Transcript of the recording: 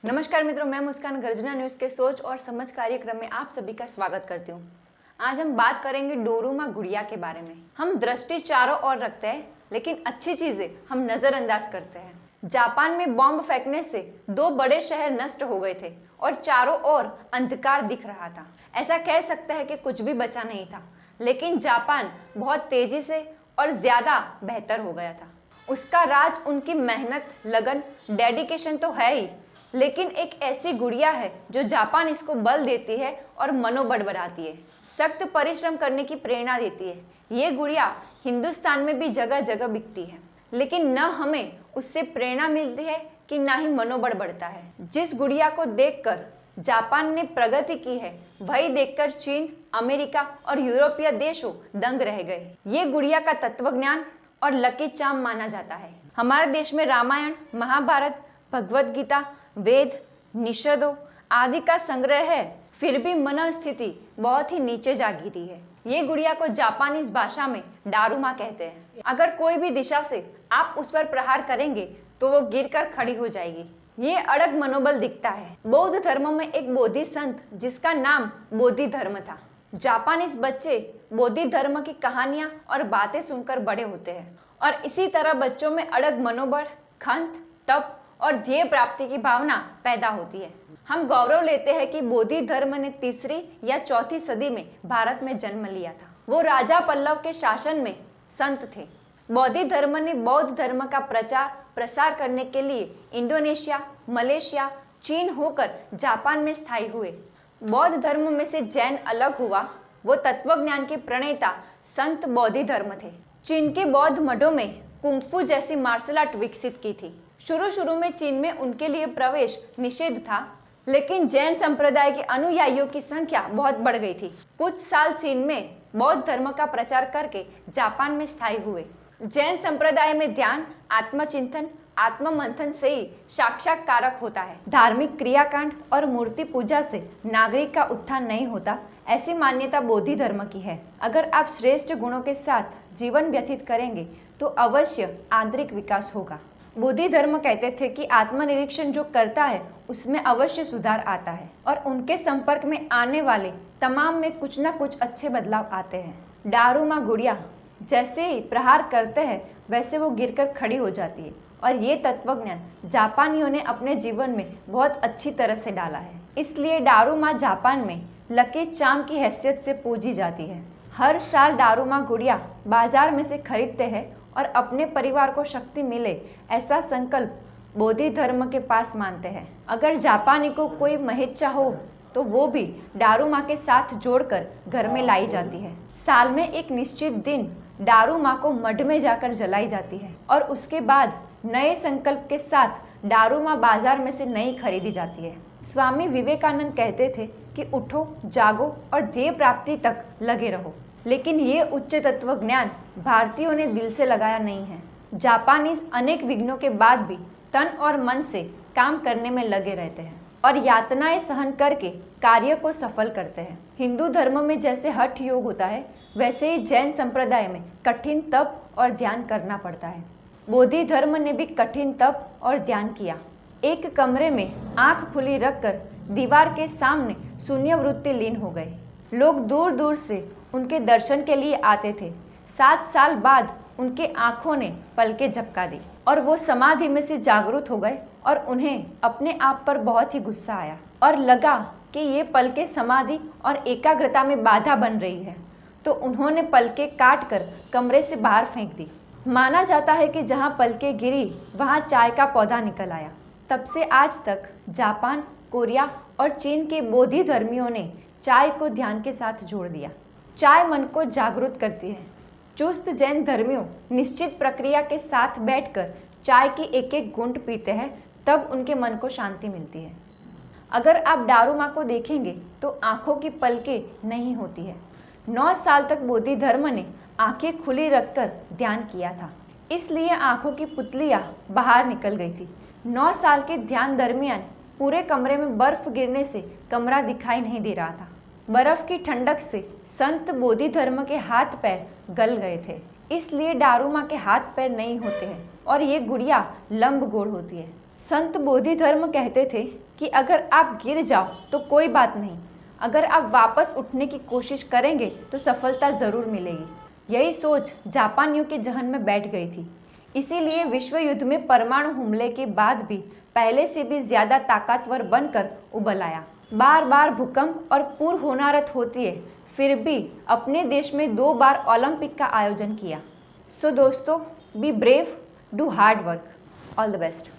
नमस्कार मित्रों, मैं मुस्कान गर्जना न्यूज़ के सोच और समझ कार्यक्रम में आप सभी का स्वागत करती हूँ। आज हम बात करेंगे डोरूमा गुड़िया के बारे में। हम दृष्टि चारों ओर रखते हैं, लेकिन अच्छी चीजें हम नजरअंदाज करते हैं। जापान में बॉम्ब फेंकने से 2 बड़े शहर नष्ट हो गए थे और चारों ओर अंधकार दिख रहा था। ऐसा कह सकते हैं कि कुछ भी बचा नहीं था, लेकिन जापान बहुत तेजी से और ज्यादा बेहतर हो गया था। उसका राज उनकी मेहनत, लगन, डेडिकेशन तो है ही, लेकिन एक ऐसी गुड़िया है जो जापान इसको बल देती है और मनोबल बढ़ाती है, सख्त परिश्रम करने की प्रेरणा देती है। ये गुड़िया हिंदुस्तान में भी जगह जगह बिकती है, लेकिन न हमें उससे प्रेरणा मिलती है कि ना ही मनोबल बढ़ता है। जिस गुड़िया को देखकर जापान ने प्रगति की है, वही देखकर चीन, अमेरिका और यूरोपीय देशों दंग रह गए। ये गुड़िया का तत्वज्ञान और लकी चार्म माना जाता है। हमारे देश में रामायण, महाभारत, भगवत गीता, वेद, निषदों आदि का संग्रह है, फिर भी मनस्थिति बहुत ही नीचे जा गिरी है। ये गुड़िया को जापानीज भाषा में डारूमा कहते हैं। अगर कोई भी दिशा से आप उस पर प्रहार करेंगे तो वो गिरकर खड़ी हो जाएगी। ये अड़ग मनोबल दिखता है। बौद्ध धर्म में एक बोधि संत जिसका नाम बोधि धर्म था। जापानीज बच्चे बोधि धर्म की कहानियां और बातें सुनकर बड़े होते हैं, और इसी तरह बच्चों में अड़ग मनोबल, खंत, तप और ध्येय प्राप्ति की भावना पैदा होती है। हम गौरव लेते हैं कि बोधि धर्म ने 3री या 4थी सदी में भारत में जन्म लिया था। वो राजा पल्लव के शासन में संत थे। बोधि धर्म ने बौद्ध धर्म का प्रचार प्रसार करने के लिए इंडोनेशिया, मलेशिया, चीन होकर जापान में स्थायी हुए। बौद्ध धर्म में से जैन अलग हुआ। वो तत्वज्ञान के प्रणेता संत बोधि धर्म थे। चीन के बौद्ध मठों में कुंफू जैसी मार्शल आर्ट विकसित की थी। शुरू में चीन में उनके लिए प्रवेश निषेध था, लेकिन जैन संप्रदाय के अनुयायियों की संख्या बहुत बढ़ गई थी। कुछ साल चीन में बौद्ध धर्म का प्रचार करके जापान में स्थायी हुए। जैन संप्रदाय में ध्यान, आत्मचिंतन, आत्ममंथन से ही साक्षात्कारक होता है। धार्मिक क्रियाकांड और मूर्ति पूजा से नागरिक का उत्थान नहीं होता, ऐसी मान्यता बोधि धर्म की है। अगर आप श्रेष्ठ गुणों के साथ जीवन व्यतीत करेंगे तो अवश्य आंतरिक विकास होगा। बोधि धर्म कहते थे कि आत्मनिरीक्षण जो करता है उसमें अवश्य सुधार आता है, और उनके संपर्क में आने वाले तमाम में कुछ न कुछ अच्छे बदलाव आते हैं। डारूमा गुड़िया जैसे ही प्रहार करते हैं वैसे वो गिरकर खड़ी हो जाती है, और ये तत्वज्ञान जापानियों ने अपने जीवन में बहुत अच्छी तरह से डाला है। इसलिए डारूमा जापान में लकी चार्म की हैसियत से पूजी जाती है। हर साल डारूमा गुड़िया बाजार में से खरीदते हैं और अपने परिवार को शक्ति मिले, ऐसा संकल्प बोधि धर्म के पास मानते हैं। अगर जापानी को कोई महिच्छा हो तो वो भी डारूमा के साथ जोड़कर घर में लाई जाती है। साल में एक निश्चित दिन डारूमा को मठ में जाकर जलाई जाती है, और उसके बाद नए संकल्प के साथ डारूमा बाजार में से नई खरीदी जाती है। स्वामी विवेकानंद कहते थे कि उठो, जागो और ध्येय प्राप्ति तक लगे रहो, लेकिन ये उच्च तत्व ज्ञान भारतीयों ने दिल से लगाया नहीं है। जापानीज अनेक विघ्नों के बाद भी तन और मन से काम करने में लगे रहते हैं और यातनाएं सहन करके कार्य को सफल करते हैं। हिंदू धर्म में जैसे हठ योग होता है, वैसे ही जैन संप्रदाय में कठिन तप और ध्यान करना पड़ता है। बोधि धर्म ने भी कठिन तप और ध्यान किया। एक कमरे में आंख खुली रखकर दीवार के सामने शून्य वृत्ति लीन हो गए। लोग दूर दूर से उनके दर्शन के लिए आते थे। 7 साल बाद उनके आंखों ने पलकें झपका दी और वो समाधि में से जागरूक हो गए, और उन्हें अपने आप पर बहुत ही गुस्सा आया और लगा कि ये पलकें समाधि और एकाग्रता में बाधा बन रही है। तो उन्होंने पलकें काट कर कमरे से बाहर फेंक दी। माना जाता है कि जहाँ पलकें गिरी वहाँ चाय का पौधा निकल आया। तब से आज तक जापान, कोरिया और चीन के बोधि धर्मियों ने चाय को ध्यान के साथ जोड़ दिया। चाय मन को जागरूक करती है। चुस्त जैन धर्मियों निश्चित प्रक्रिया के साथ बैठकर चाय की एक एक घूंट पीते हैं, तब उनके मन को शांति मिलती है। अगर आप डारूमा को देखेंगे तो आंखों की पलकें नहीं होती है। 9 साल तक बोधि धर्म ने आंखें खुली रखकर ध्यान किया था, इसलिए आंखों की पुतलियां बाहर निकल गई थी। 9 साल के ध्यान दरमियान पूरे कमरे में बर्फ गिरने से कमरा दिखाई नहीं दे रहा था। बर्फ की ठंडक से संत बोधि धर्म के हाथ पैर गल गए थे, इसलिए डारूमा के हाथ पैर नहीं होते हैं और ये गुड़िया लंबगोल होती है। संत बोधि धर्म कहते थे कि अगर आप गिर जाओ तो कोई बात नहीं, अगर आप वापस उठने की कोशिश करेंगे तो सफलता ज़रूर मिलेगी। यही सोच जापानियों के जहन में बैठ गई थी। इसीलिए विश्व युद्ध में परमाणु हमले के बाद भी पहले से भी ज़्यादा ताकतवर बनकर उबल आया। बार बार भूकंप और पूर्व होनारत होती है, फिर भी अपने देश में 2 बार ओलंपिक का आयोजन किया। सो दोस्तों, be brave, do hard work, all the best.